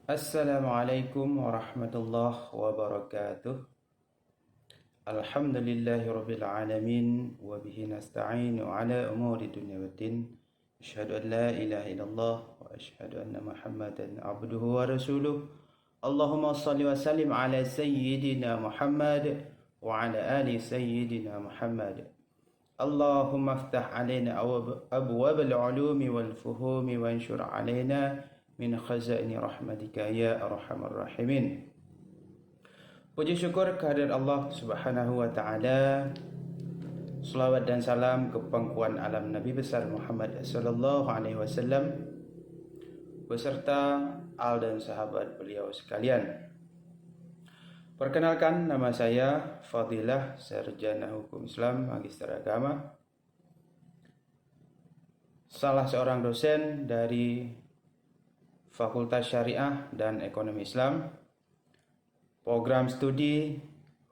Assalamualaikum warahmatullahi wabarakatuh. Alhamdulillahi rabbil alamin wa bihi nasta'inu ala umuri dunya waddin. Asyhadu an la ilaha illallah wa asyhadu anna Muhammadan abduhu wa rasuluh. Allahumma shalli wa sallim ala sayyidina Muhammad wa ala ali sayyidina Muhammad. Allahumma aftah alaina abwab al-ulumi wal fuhumi wa anshur alaina min khazaini rahmatika ya arhamar rahimin. Puji syukur kehadirat Allah Subhanahu wa taala. Selawat dan salam ke pangkuan alam Nabi besar Muhammad sallallahu alaihi wasallam beserta al dan sahabat beliau sekalian. Perkenalkan, nama saya Fadilah, Sarjana Hukum Islam, Magister Agama, salah seorang dosen dari Fakultas Syariah dan Ekonomi Islam, Program Studi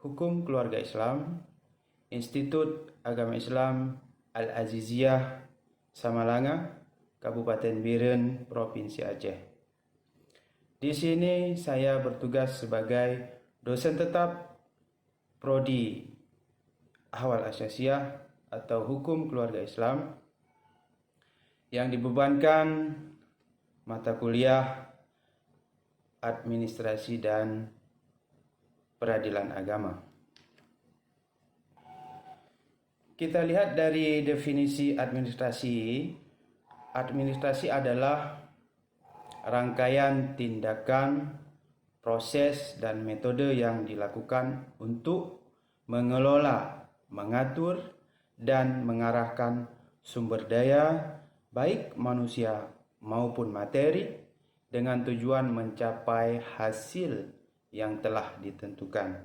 Hukum Keluarga Islam, Institut Agama Islam Al-Aziziyah, Samalanga, Kabupaten Biren, Provinsi Aceh. Di sini saya bertugas sebagai dosen tetap Prodi Ahwal Asyasiyah atau Hukum Keluarga Islam yang dibebankan mata kuliah Administrasi dan Peradilan Agama. Kita lihat dari definisi administrasi. Administrasi adalah rangkaian tindakan, proses, dan metode yang dilakukan untuk mengelola, mengatur, dan mengarahkan sumber daya, baik manusia maupun materi, dengan tujuan mencapai hasil yang telah ditentukan.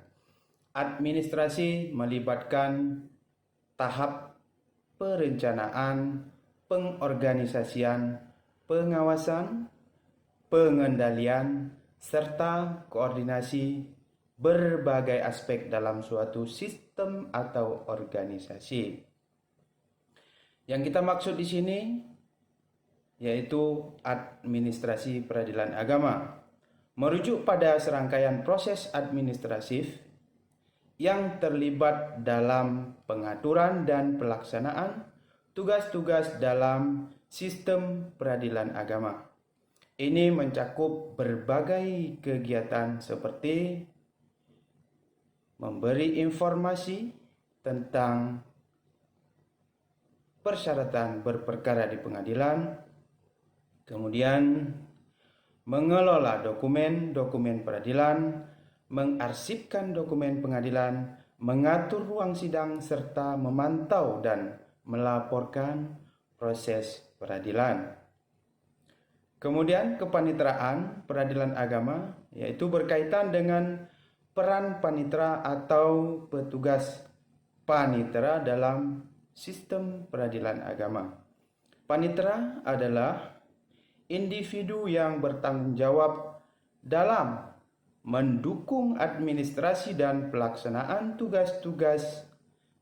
Administrasi melibatkan tahap perencanaan, pengorganisasian, pengawasan, pengendalian, serta koordinasi berbagai aspek dalam suatu sistem atau organisasi. Yang kita maksud di sini yaitu administrasi peradilan agama, merujuk pada serangkaian proses administratif yang terlibat dalam pengaturan dan pelaksanaan tugas-tugas dalam sistem peradilan agama. Ini mencakup berbagai kegiatan seperti memberi informasi tentang persyaratan berperkara di pengadilan, kemudian mengelola dokumen-dokumen peradilan, mengarsipkan dokumen pengadilan, mengatur ruang sidang, serta memantau dan melaporkan proses peradilan. Kemudian kepanitraan peradilan agama, yaitu berkaitan dengan peran panitera atau petugas panitera dalam sistem peradilan agama. Panitera adalah individu yang bertanggung jawab dalam mendukung administrasi dan pelaksanaan tugas-tugas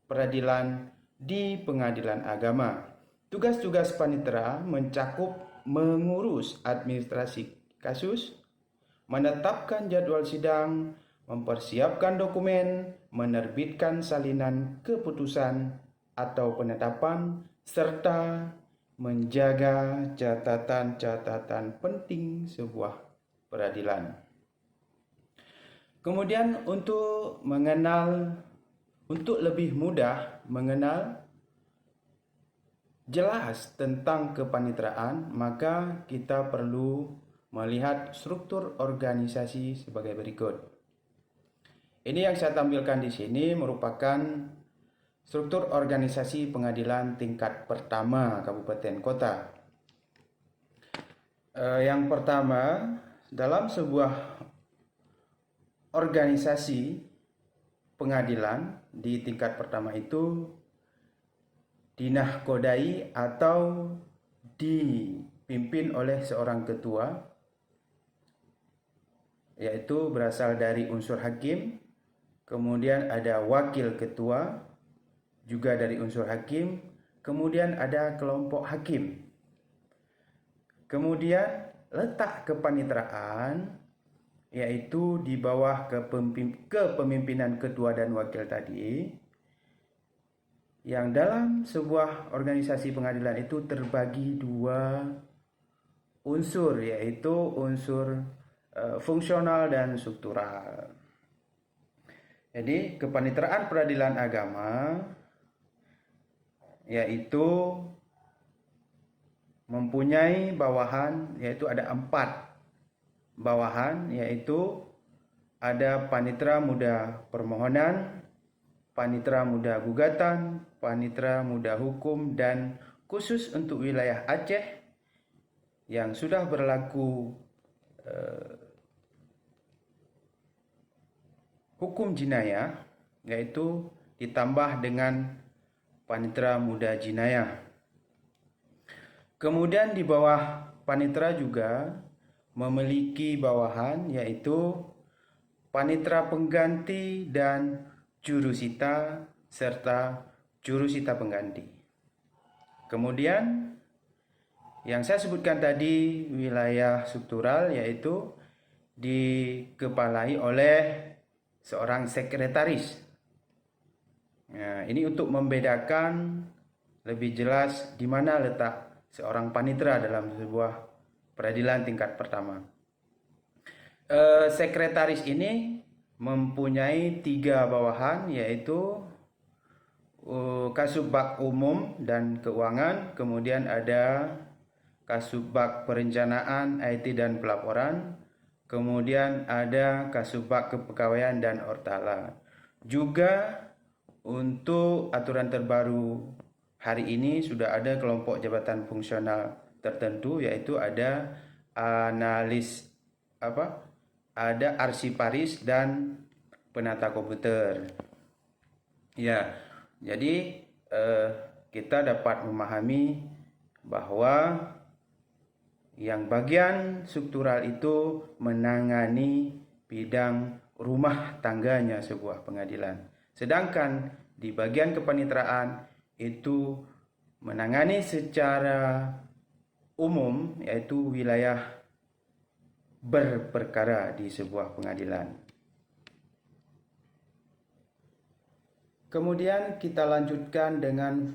peradilan di pengadilan agama. Tugas-tugas panitera mencakup mengurus administrasi kasus, menetapkan jadwal sidang, mempersiapkan dokumen, menerbitkan salinan keputusan atau penetapan, serta menjaga catatan-catatan penting sebuah peradilan. Kemudian untuk lebih mudah mengenal jelas tentang kepanitraan, maka kita perlu melihat struktur organisasi sebagai berikut. Ini yang saya tampilkan di sini merupakan struktur organisasi pengadilan tingkat pertama kabupaten kota. Yang pertama, dalam sebuah organisasi pengadilan di tingkat pertama itu dinahkodai atau dipimpin oleh seorang ketua, yaitu berasal dari unsur hakim. Kemudian ada wakil ketua, juga dari unsur hakim. Kemudian ada kelompok hakim. Kemudian letak kepanitraan yaitu di bawah kepemimpinan ketua dan wakil tadi, yang dalam sebuah organisasi pengadilan itu terbagi dua unsur, yaitu unsur fungsional dan struktural. Jadi kepanitraan peradilan agama yaitu mempunyai bawahan, yaitu ada 4 bawahan, yaitu ada panitera muda permohonan, panitera muda gugatan, panitera muda hukum, dan khusus untuk wilayah Aceh yang sudah berlaku hukum jinayah, yaitu ditambah dengan panitera muda jinayah. Kemudian di bawah panitera juga memiliki bawahan, yaitu panitera pengganti dan jurusita serta jurusita pengganti. Kemudian yang saya sebutkan tadi wilayah struktural, yaitu dikepalai oleh seorang sekretaris. Nah, ini untuk membedakan lebih jelas di mana letak seorang panitera dalam sebuah peradilan tingkat pertama. Sekretaris ini mempunyai 3 bawahan, yaitu Kasubag Umum dan Keuangan, kemudian ada Kasubag Perencanaan, IT dan Pelaporan, kemudian ada Kasubag Kepegawaian dan Ortala. Juga untuk aturan terbaru hari ini sudah ada kelompok jabatan fungsional tertentu, yaitu ada analis ada arsiparis dan penata komputer. Ya, jadi kita dapat memahami bahwa yang bagian struktural itu menangani bidang rumah tangganya sebuah pengadilan. Sedangkan di bagian kepanitraan itu menangani secara umum, yaitu wilayah berperkara di sebuah pengadilan. Kemudian kita lanjutkan dengan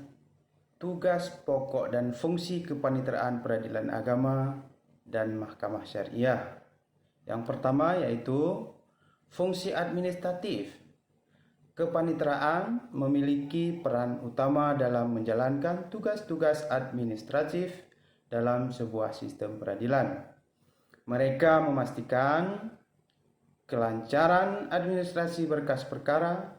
tugas pokok dan fungsi kepanitraan peradilan agama dan mahkamah syariah. Yang pertama yaitu fungsi administratif. Kepanitraan memiliki peran utama dalam menjalankan tugas-tugas administratif dalam sebuah sistem peradilan. Mereka memastikan kelancaran administrasi berkas perkara,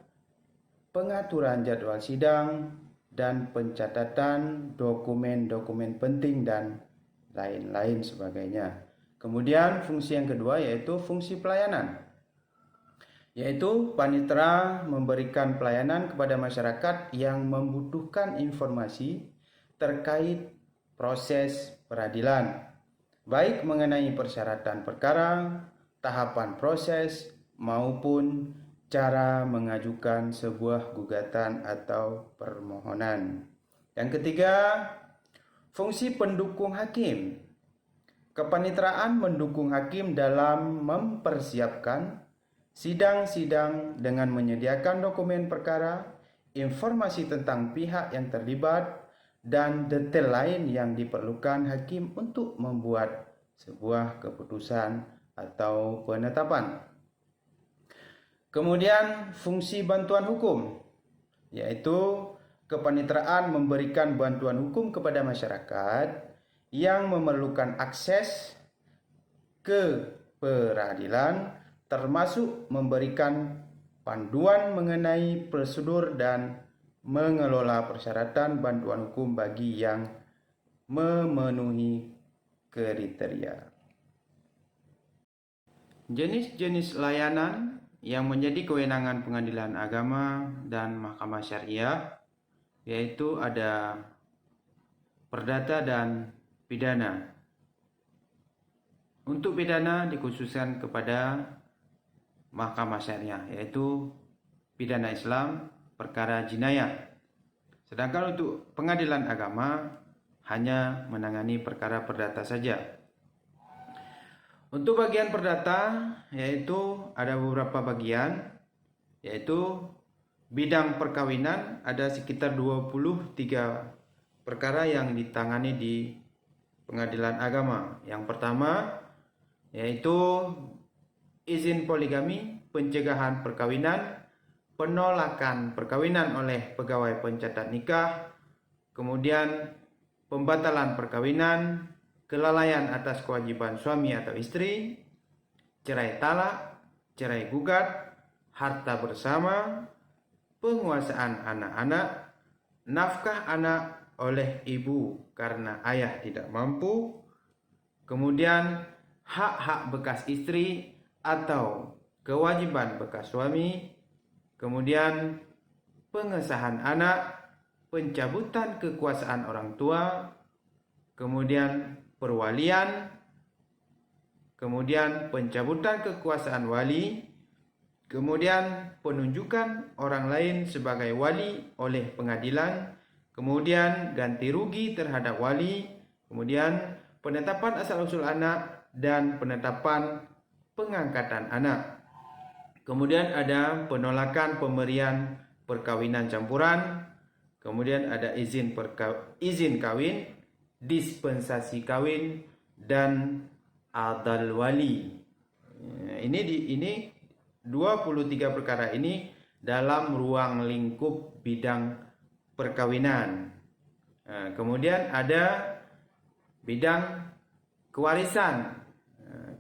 pengaturan jadwal sidang, dan pencatatan dokumen-dokumen penting dan lain-lain sebagainya. Kemudian fungsi yang kedua yaitu fungsi pelayanan, yaitu panitera memberikan pelayanan kepada masyarakat yang membutuhkan informasi terkait proses peradilan, baik mengenai persyaratan perkara, tahapan proses, maupun cara mengajukan sebuah gugatan atau permohonan. Yang ketiga, fungsi pendukung hakim. Kepanitraan mendukung hakim dalam mempersiapkan sidang-sidang dengan menyediakan dokumen perkara, informasi tentang pihak yang terlibat, dan detail lain yang diperlukan hakim untuk membuat sebuah keputusan atau penetapan. Kemudian fungsi bantuan hukum, yaitu kepanitraan memberikan bantuan hukum kepada masyarakat yang memerlukan akses ke peradilan, termasuk memberikan panduan mengenai prosedur dan mengelola persyaratan bantuan hukum bagi yang memenuhi kriteria. Jenis-jenis layanan yang menjadi kewenangan pengadilan agama dan mahkamah syariah yaitu ada perdata dan pidana. Untuk pidana dikhususkan kepada mahkamah syariah, yaitu pidana Islam, perkara jinayah. Sedangkan untuk pengadilan agama hanya menangani perkara perdata saja. Untuk bagian perdata, yaitu ada beberapa bagian, yaitu bidang perkawinan ada sekitar 23 perkara yang ditangani di pengadilan agama. Yang pertama, yaitu izin poligami, pencegahan perkawinan, penolakan perkawinan oleh pegawai pencatat nikah, kemudian pembatalan perkawinan, kelalaian atas kewajiban suami atau istri, cerai talak, cerai gugat, harta bersama, penguasaan anak-anak, nafkah anak oleh ibu karena ayah tidak mampu, kemudian hak-hak bekas istri atau kewajiban bekas suami, kemudian pengesahan anak, pencabutan kekuasaan orang tua, kemudian perwalian, kemudian pencabutan kekuasaan wali, kemudian penunjukan orang lain sebagai wali oleh pengadilan, kemudian ganti rugi terhadap wali, kemudian penetapan asal-usul anak dan penetapan pengangkatan anak. Kemudian ada penolakan pemberian perkawinan campuran, kemudian ada izin kawin, dispensasi kawin, dan adal wali. Ini 23 perkara ini dalam ruang lingkup bidang perkawinan. Kemudian ada bidang kewarisan,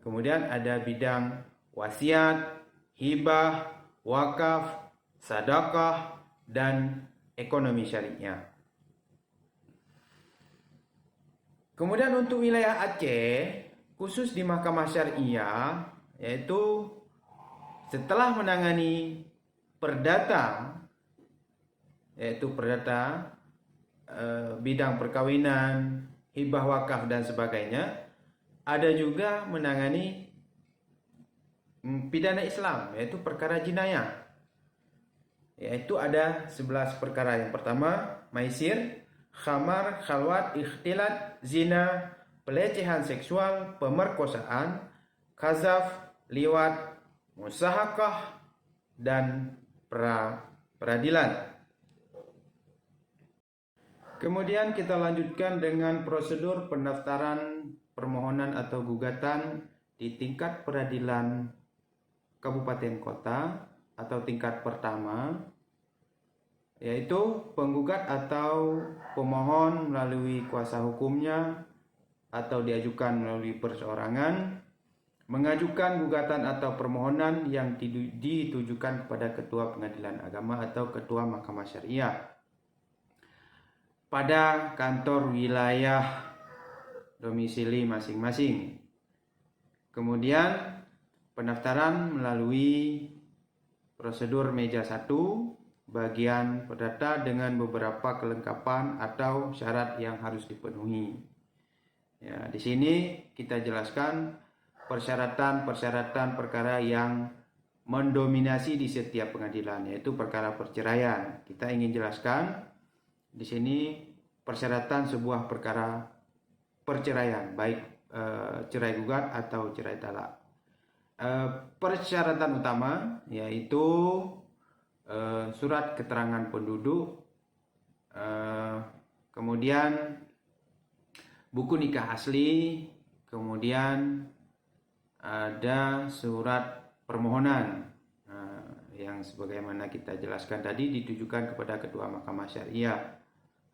kemudian ada bidang wasiat, hibah, wakaf, sedekah, dan ekonomi syariah. Kemudian untuk wilayah Aceh, khusus di Mahkamah Syariah, yaitu setelah menangani perdata, yaitu perdata bidang perkawinan, hibah, wakaf, dan sebagainya, ada juga menangani pidana Islam, yaitu perkara jinayah. Yaitu ada 11 perkara. Yang pertama, maisir, khamar, khalwat, ikhtilat, zina, pelecehan seksual, pemerkosaan, kazaf, liwat, musahakah, dan peradilan. Kemudian kita lanjutkan dengan prosedur pendaftaran permohonan atau gugatan di tingkat peradilan kabupaten kota atau tingkat pertama, yaitu penggugat atau pemohon melalui kuasa hukumnya atau diajukan melalui perseorangan, mengajukan gugatan atau permohonan yang ditujukan kepada Ketua Pengadilan Agama atau Ketua Mahkamah Syariah pada kantor wilayah domisili masing-masing. Kemudian pendaftaran melalui prosedur meja 1 bagian perdata dengan beberapa kelengkapan atau syarat yang harus dipenuhi. Ya, di sini kita jelaskan persyaratan perkara yang mendominasi di setiap pengadilan, yaitu perkara perceraian. Kita ingin jelaskan di sini persyaratan sebuah perkara perceraian, baik cerai gugat atau cerai talak. Persyaratan utama yaitu surat keterangan penduduk, kemudian buku nikah asli, kemudian ada surat permohonan yang sebagaimana kita jelaskan tadi ditujukan kepada Ketua Mahkamah Syariah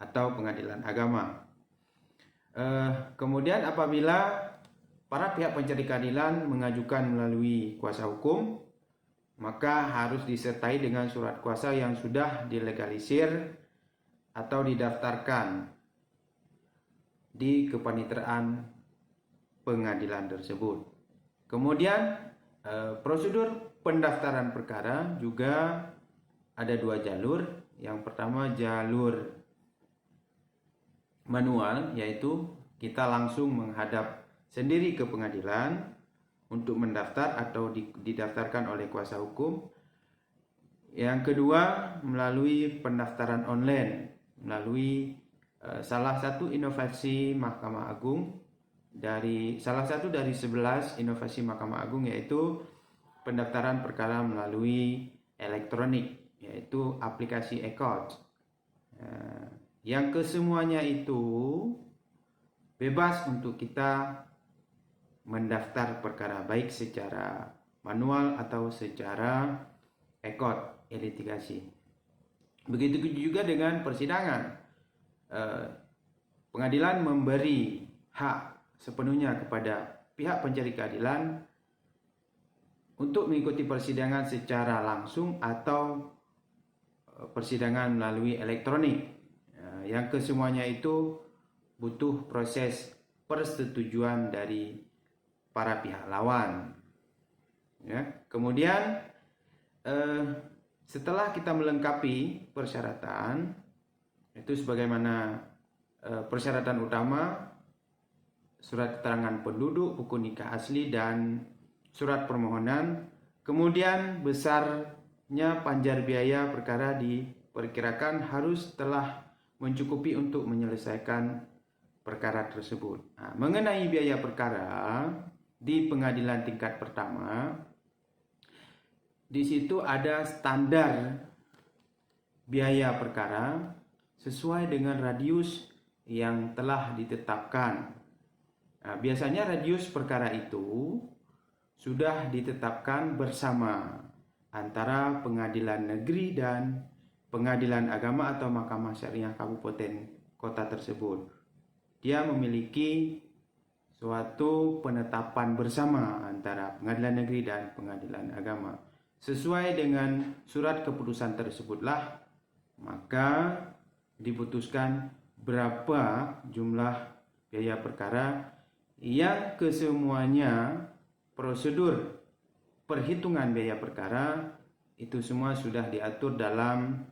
atau Pengadilan Agama. Kemudian apabila para pihak pencari keadilan mengajukan melalui kuasa hukum, maka harus disertai dengan surat kuasa yang sudah dilegalisir atau didaftarkan di kepaniteraan pengadilan tersebut. Kemudian prosedur pendaftaran perkara juga ada 2 jalur. Yang pertama jalur manual, yaitu kita langsung menghadap sendiri ke pengadilan untuk mendaftar atau didaftarkan oleh kuasa hukum. Yang kedua melalui pendaftaran online melalui salah satu inovasi Mahkamah Agung, salah satu dari 11 inovasi Mahkamah Agung, yaitu pendaftaran perkara melalui elektronik, yaitu aplikasi e-court. Yang kesemuanya itu bebas untuk kita mendaftar perkara, baik secara manual atau secara e-court, e-litigasi. Begitu juga dengan persidangan. Pengadilan memberi hak sepenuhnya kepada pihak pencari keadilan untuk mengikuti persidangan secara langsung atau persidangan melalui elektronik. Yang kesemuanya itu butuh proses persetujuan dari para pihak lawan. Kemudian setelah kita melengkapi persyaratan, itu sebagaimana persyaratan utama, surat keterangan penduduk, buku nikah asli, dan surat permohonan. Kemudian besarnya panjar biaya perkara diperkirakan harus telah mencukupi untuk menyelesaikan perkara tersebut. Mengenai biaya perkara di pengadilan tingkat pertama, di situ ada standar biaya perkara sesuai dengan radius yang telah ditetapkan. Biasanya radius perkara itu sudah ditetapkan bersama antara pengadilan negeri dan pengadilan agama atau mahkamah syariah kabupaten kota tersebut. Dia memiliki suatu penetapan bersama antara pengadilan negeri dan pengadilan agama. Sesuai dengan surat keputusan tersebutlah maka diputuskan berapa jumlah biaya perkara, yang kesemuanya prosedur perhitungan biaya perkara itu semua sudah diatur dalam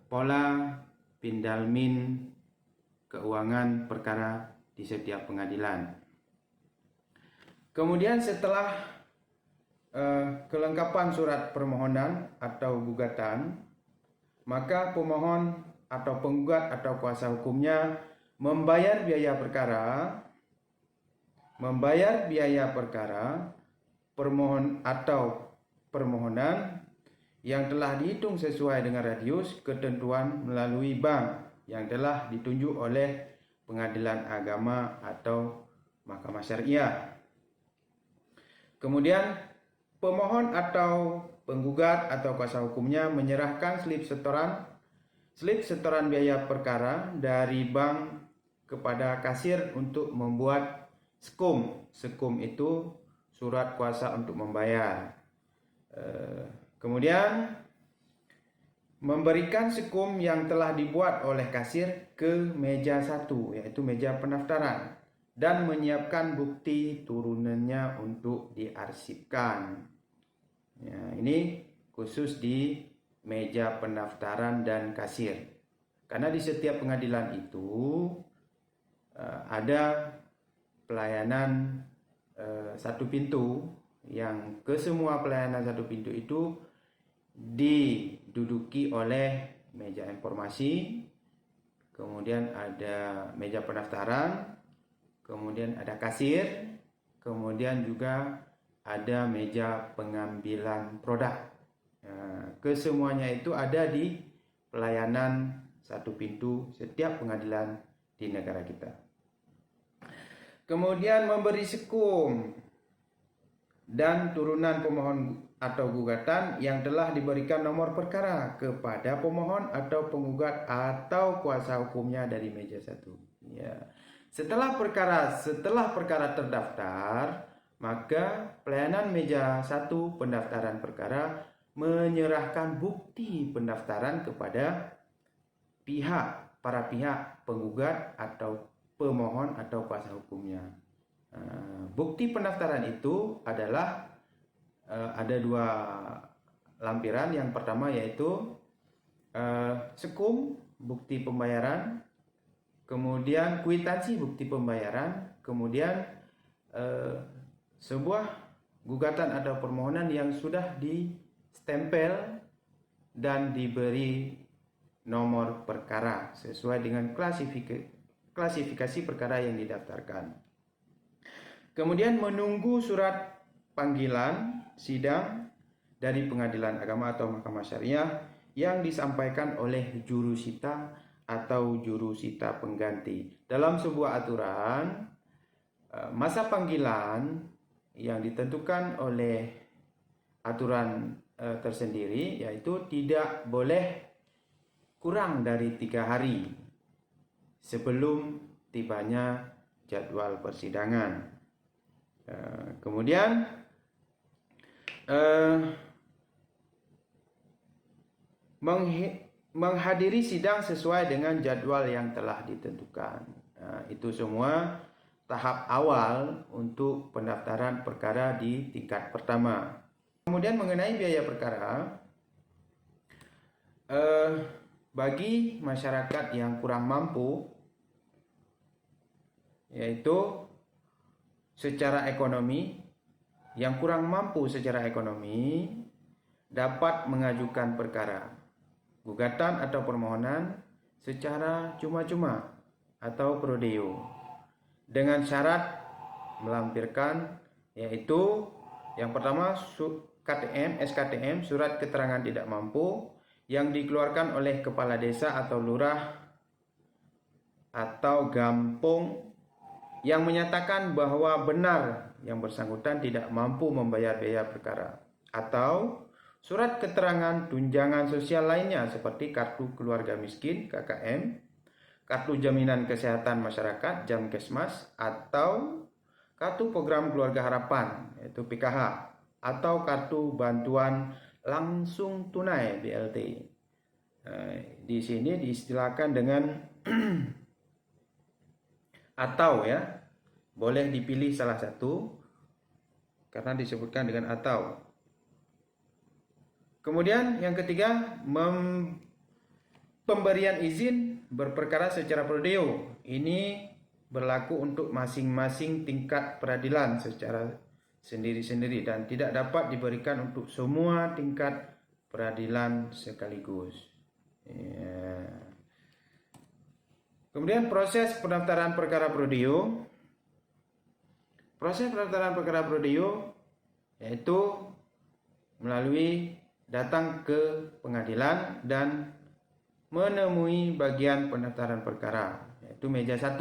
pola Pindalmin keuangan perkara di setiap pengadilan. Kemudian setelah kelengkapan surat permohonan atau gugatan, maka pemohon atau penggugat atau kuasa hukumnya membayar biaya perkara permohonan yang telah dihitung sesuai dengan radius ketentuan melalui bank yang telah ditunjuk oleh pengadilan agama atau mahkamah syariah. Kemudian pemohon atau penggugat atau kuasa hukumnya menyerahkan slip setoran biaya perkara dari bank kepada kasir untuk membuat SKUM. SKUM itu surat kuasa untuk membayar. Kemudian memberikan SKUM yang telah dibuat oleh kasir ke meja 1, yaitu meja pendaftaran, dan menyiapkan bukti turunannya untuk diarsipkan. Ini khusus di meja pendaftaran dan kasir. Karena di setiap pengadilan itu ada pelayanan satu pintu, yang kesemua pelayanan satu pintu itu diduduki oleh meja informasi, kemudian ada meja pendaftaran, kemudian ada kasir, kemudian juga ada meja pengambilan produk. Kesemuanya itu ada di pelayanan satu pintu setiap pengadilan di negara kita. Kemudian memberi SKUM dan turunan pemohon atau gugatan yang telah diberikan nomor perkara kepada pemohon atau penggugat atau kuasa hukumnya dari meja 1. Setelah perkara terdaftar, maka pelayanan meja 1 pendaftaran perkara menyerahkan bukti pendaftaran kepada para pihak penggugat atau pemohon atau kuasa hukumnya. Bukti pendaftaran itu adalah ada 2 lampiran. Yang pertama yaitu SKUM bukti pembayaran, kemudian kwitansi bukti pembayaran, kemudian sebuah gugatan atau permohonan yang sudah distempel dan diberi nomor perkara sesuai dengan klasifikasi perkara yang didaftarkan. Kemudian menunggu surat panggilan sidang dari pengadilan agama atau mahkamah syariah yang disampaikan oleh jurusita atau jurusita pengganti. Dalam sebuah aturan, masa panggilan yang ditentukan oleh aturan tersendiri yaitu tidak boleh kurang dari 3 hari sebelum tibanya jadwal persidangan. Kemudian menghadiri sidang sesuai dengan jadwal yang telah ditentukan. Itu semua tahap awal untuk pendaftaran perkara di tingkat pertama. Kemudian mengenai biaya perkara, bagi masyarakat yang kurang mampu, yaitu secara ekonomi, yang kurang mampu secara ekonomi dapat mengajukan perkara, gugatan atau permohonan secara cuma-cuma atau pro deo dengan syarat melampirkan, yaitu yang pertama SKTM, surat keterangan tidak mampu, yang dikeluarkan oleh kepala desa atau lurah atau gampong yang menyatakan bahwa benar yang bersangkutan tidak mampu membayar biaya perkara, atau surat keterangan tunjangan sosial lainnya seperti kartu keluarga miskin KKM, kartu jaminan kesehatan masyarakat Jamkesmas, atau kartu program keluarga harapan yaitu PKH, atau kartu bantuan langsung tunai BLT. Di sini diistilahkan dengan atau, ya, boleh dipilih salah satu karena disebutkan dengan atau. Kemudian yang ketiga, pemberian izin berperkara secara pro deo. Ini berlaku untuk masing-masing tingkat peradilan secara sendiri-sendiri dan tidak dapat diberikan untuk semua tingkat peradilan sekaligus. Kemudian proses pendaftaran perkara pro deo. Proses pendaftaran perkara pro deo yaitu melalui datang ke pengadilan dan menemui bagian pendaftaran perkara, yaitu meja 1.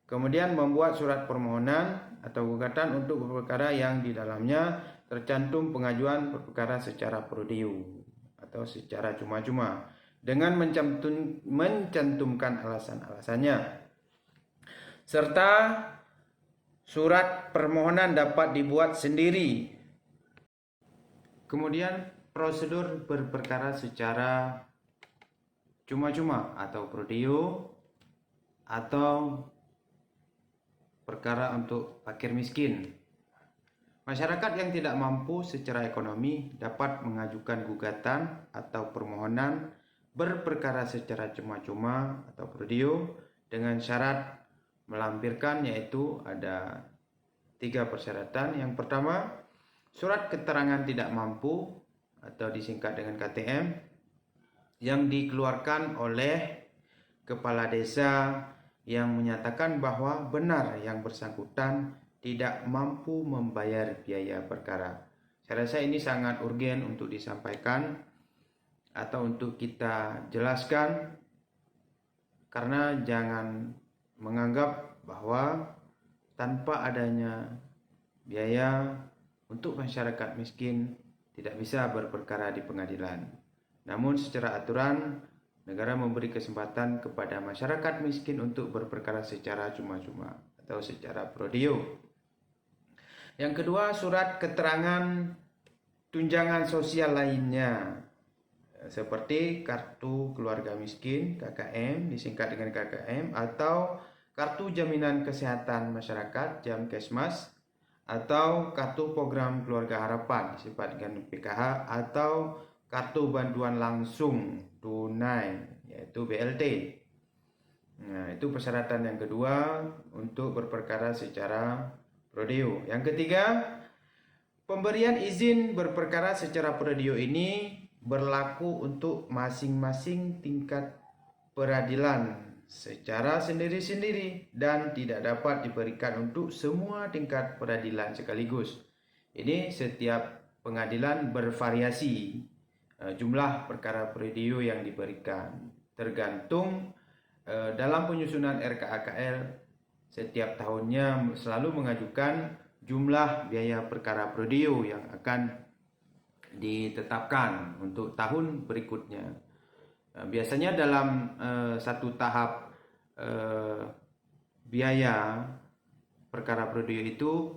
Kemudian membuat surat permohonan atau gugatan untuk perkara yang di dalamnya tercantum pengajuan perkara secara pro deo atau secara cuma-cuma dengan mencantumkan alasan-alasannya, serta surat permohonan dapat dibuat sendiri. Kemudian prosedur berperkara secara cuma-cuma atau pro deo atau perkara untuk fakir miskin. Masyarakat yang tidak mampu secara ekonomi dapat mengajukan gugatan atau permohonan berperkara secara cuma-cuma atau pro deo dengan syarat melampirkan, yaitu ada 3 persyaratan. Yang pertama, surat keterangan tidak mampu atau disingkat dengan KTM yang dikeluarkan oleh kepala desa yang menyatakan bahwa benar yang bersangkutan tidak mampu membayar biaya perkara. Saya rasa ini sangat urgen untuk disampaikan atau untuk kita jelaskan, karena jangan menganggap bahwa tanpa adanya biaya untuk masyarakat miskin tidak bisa berperkara di pengadilan. Namun secara aturan negara memberi kesempatan kepada masyarakat miskin untuk berperkara secara cuma-cuma atau secara pro deo. Yang kedua, surat keterangan tunjangan sosial lainnya seperti kartu keluarga miskin KKM, disingkat dengan KKM, atau kartu jaminan kesehatan masyarakat Jamkesmas, atau kartu program keluarga harapan disingkat dengan PKH, atau kartu bantuan langsung tunai yaitu BLT. Nah, itu persyaratan yang kedua untuk berperkara secara pro deo. Yang ketiga, pemberian izin berperkara secara pro deo ini berlaku untuk masing-masing tingkat peradilan secara sendiri-sendiri dan tidak dapat diberikan untuk semua tingkat peradilan sekaligus. Ini setiap pengadilan bervariasi jumlah perkara prodiyo yang diberikan. Tergantung dalam penyusunan RKAKL setiap tahunnya selalu mengajukan jumlah biaya perkara prodiyo yang akan ditetapkan untuk tahun berikutnya. Biasanya dalam satu tahap biaya perkara prodiyo itu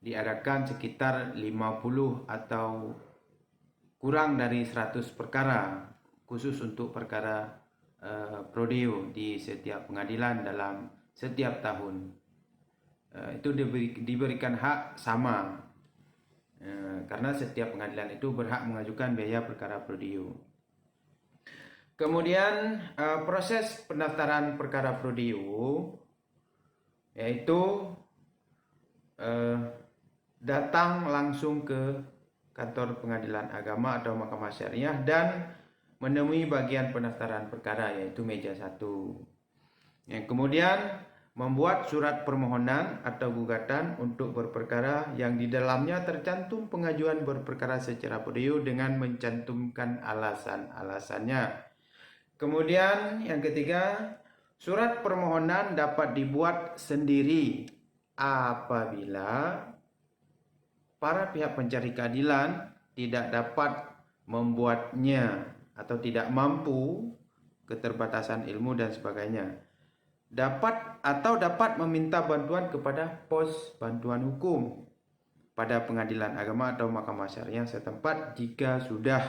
diadakan sekitar 50 atau kurang dari 100 perkara khusus untuk perkara prodiyo di setiap pengadilan dalam setiap tahun. Itu diberikan hak sama. Karena setiap pengadilan itu berhak mengajukan biaya perkara prodiyo. Kemudian proses pendaftaran perkara prodiyo yaitu datang langsung ke kantor pengadilan agama atau mahkamah syariah dan menemui bagian pendaftaran perkara yaitu meja 1. Yang kemudian membuat surat permohonan atau gugatan untuk berperkara yang di dalamnya tercantum pengajuan berperkara secara prodiyo dengan mencantumkan alasan-alasannya. Kemudian yang ketiga, surat permohonan dapat dibuat sendiri apabila para pihak pencari keadilan tidak dapat membuatnya atau tidak mampu, keterbatasan ilmu dan sebagainya. Dapat meminta bantuan kepada pos bantuan hukum pada pengadilan agama atau mahkamah syariah setempat jika sudah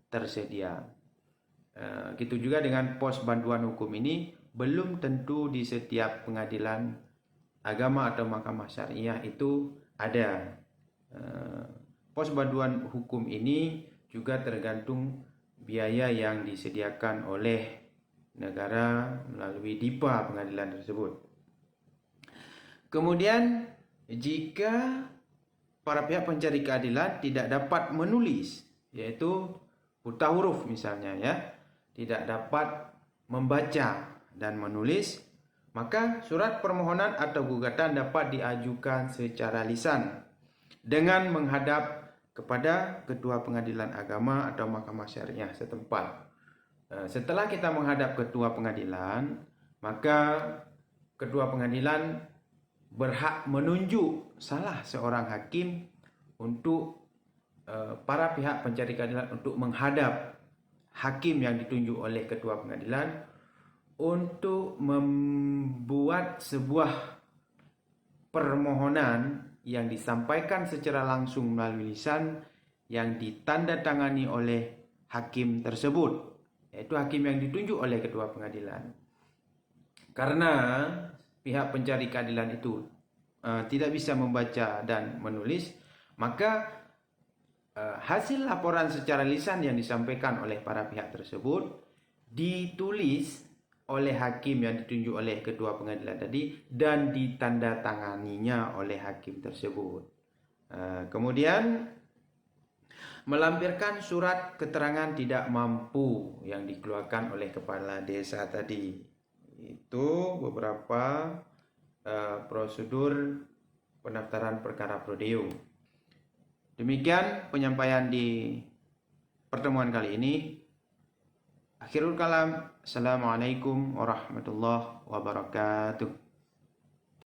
tersedia. Gitu juga dengan pos bantuan hukum ini belum tentu di setiap pengadilan agama atau mahkamah syariah itu ada. Pos bantuan hukum ini juga tergantung biaya yang disediakan oleh negara melalui DIPA pengadilan tersebut. Kemudian jika para pihak pencari keadilan tidak dapat menulis, yaitu buta huruf misalnya ya, tidak dapat membaca dan menulis, maka surat permohonan atau gugatan dapat diajukan secara lisan dengan menghadap kepada ketua pengadilan agama atau mahkamah syariah setempat. Setelah kita menghadap ketua pengadilan, maka ketua pengadilan berhak menunjuk salah seorang hakim untuk para pihak pencari keadilan untuk menghadap hakim yang ditunjuk oleh ketua pengadilan untuk membuat sebuah permohonan yang disampaikan secara langsung melalui lisan yang ditandatangani oleh hakim tersebut, yaitu hakim yang ditunjuk oleh ketua pengadilan. Karena pihak pencari keadilan itu tidak bisa membaca dan menulis, maka hasil laporan secara lisan yang disampaikan oleh para pihak tersebut ditulis oleh hakim yang ditunjuk oleh ketua pengadilan tadi dan ditandatanganinya oleh hakim tersebut. Kemudian melampirkan surat keterangan tidak mampu yang dikeluarkan oleh kepala desa tadi. Itu beberapa prosedur pendaftaran perkara prodiyo. Demikian penyampaian di pertemuan kali ini. Akhirul kalam. Assalamualaikum warahmatullahi wabarakatuh.